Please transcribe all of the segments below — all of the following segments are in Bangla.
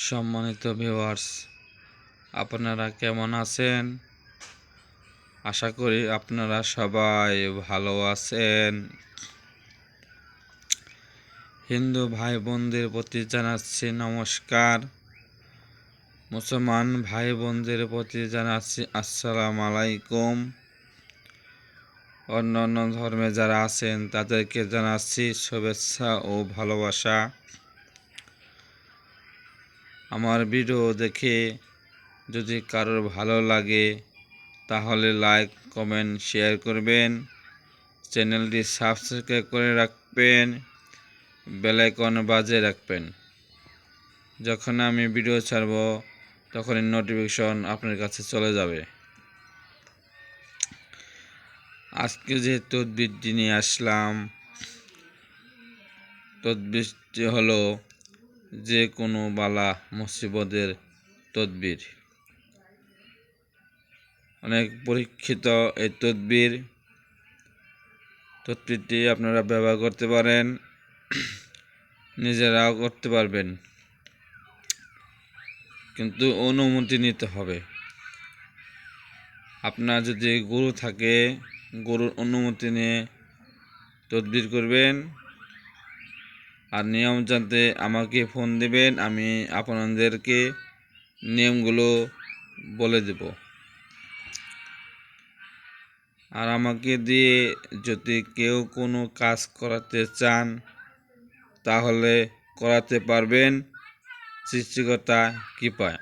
সম্মানিত ভিউয়ার্স, আপনারা কেমন আছেন? আশা করি আপনারা সবাই ভালো আছেন। হিন্দু ভাই বোনদের প্রতি জানাচ্ছি নমস্কার। মুসলমান ভাই বোনদের প্রতি জানাচ্ছি আসসালামু আলাইকুম। অন্যান্য ধর্মে যারা আছেন তাদেরকে জানাচ্ছি শুভেচ্ছা ও ভালোবাসা। আমার ভিডিও দেখে যদি কারোর ভালো লাগে তাহলে লাইক, কমেন্ট, শেয়ার করবেন। চ্যানেলটি সাবস্ক্রাইব করে রাখবেন, বেল আইকন বাজিয়ে রাখবেন। যখন আমি ভিডিও ছাড়ব তখন নোটিফিকেশন আপনার কাছে চলে যাবে। আজকে যে তদবিরটি নিয়ে আসলাম, তদবিরটি হলো যে কোনো বালা মুসিবতের তদবির। অনেক পরীক্ষিত এই তদবিরটি আপনারা ব্যবহার করতে পারেন, নিজেরাও করতে পারবেন, কিন্তু অনুমতি নিতে হবে। আপনার যদি গুরু থাকে, গুরুর অনুমতি নিয়ে তদবির করবেন। আর নিয়ম জানতে আমাকে ফোন দেবেন, আমি আপনাদেরকে নিয়মগুলো বলে দেব। আর আমাকে দিয়ে যদি কেউ কোনো কাজ করাতে চান তাহলে করাতে পারবেন সৃষ্টিকর্তা কৃপায়।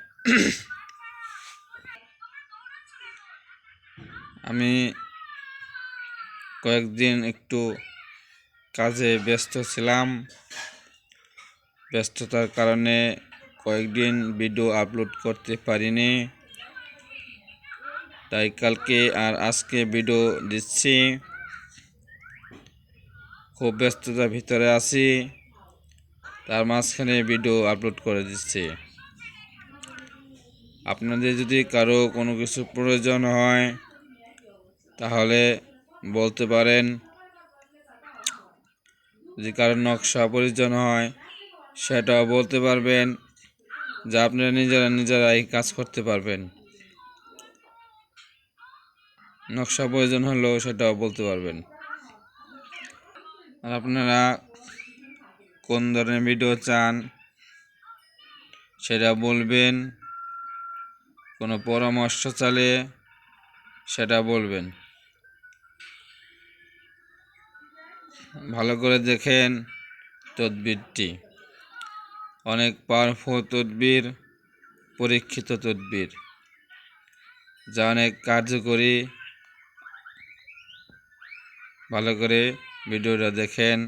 আমি কয়েকদিন একটু কাজে ব্যস্ত ছিলাম, ব্যস্ততার কারণে কয়েকদিন ভিডিও আপলোড করতে পারিনি, তাই কালকে আর আজকে ভিডিও দিচ্ছি। খুব ব্যস্ততার ভিতরে আছি, তার মাঝখানে ভিডিও আপলোড করে দিচ্ছি। আপনাদের যদি কারো কোনো কিছু প্রয়োজন হয় তাহলে বলতে পারেন। যদি কারো নকশা প্রয়োজন হয় সেটাও বলতে পারবেন, যা আপনারা নিজেরাই কাজ করতে পারবেন। নকশা প্রয়োজন হলেও সেটাও বলতে পারবেন। আর আপনারা কোন ধরনের ভিডিও চান সেটা বলবেন, কোনো পরামর্শ চাইলে সেটা বলবেন। ভালো করে দেখেন তদবিরটি, অনেক পাওয়ারফুল তদবির, পরীক্ষিত তদবির, যা অনেক কার্যকরী। ভালো করে ভিডিওটা দেখেন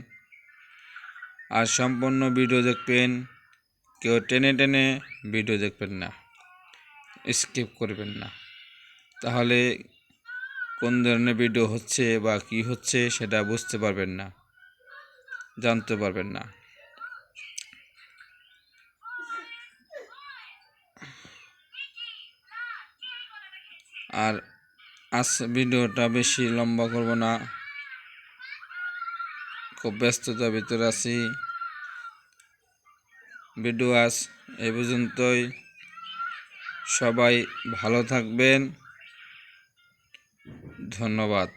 আর সম্পূর্ণ ভিডিও দেখবেন। কেউ টেনে টেনে ভিডিও দেখবেন না, স্কিপ করবেন না, তাহলে কোন ধরনের ভিডিও হচ্ছে বা কি হচ্ছে সেটা বুঝতে পারবেন না, জানতে পারবেন না। আর আজ ভিডিওটা বেশি লম্বা করব না, খুব ব্যস্ততার ভিতরে আছি। ভিডিও আজ এই পর্যন্তই। সবাই ভালো থাকবেন, ধন্যবাদ।